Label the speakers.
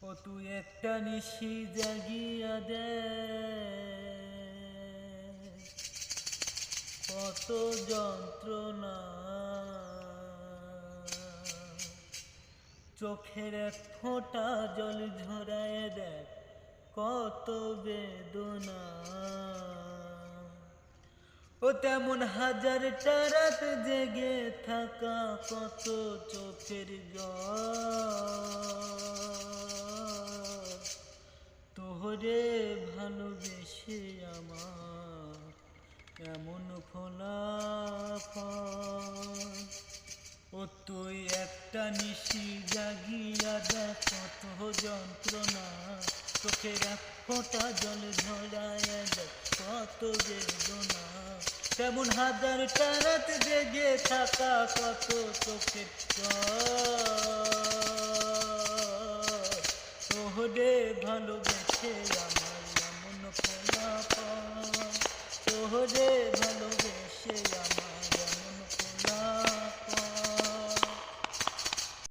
Speaker 1: ও তুই একটা নিশি জাগিয়া দে, কত যন্ত্রণা চোখের এক ফোঁটা জল ঝরায় দেখ, কত বেদনা। ও তেমন হাজারটা রাত জেগে থাকা, কত চোখের জল। তোহরে ভালোবেসে আমার এমন ফলাফল। ও তুই একটা নিশি জাগিয়া দেখ, কত যন্ত্রণা চোখের এক ফোঁটা জল ঝরায় দেখ, কত বেদনা। তেমন হাজারটা রাত জেগে থাকা, কত চোখের জল। তোহরে ভালোবেসে আমার এমন ফলাফল, তোহরে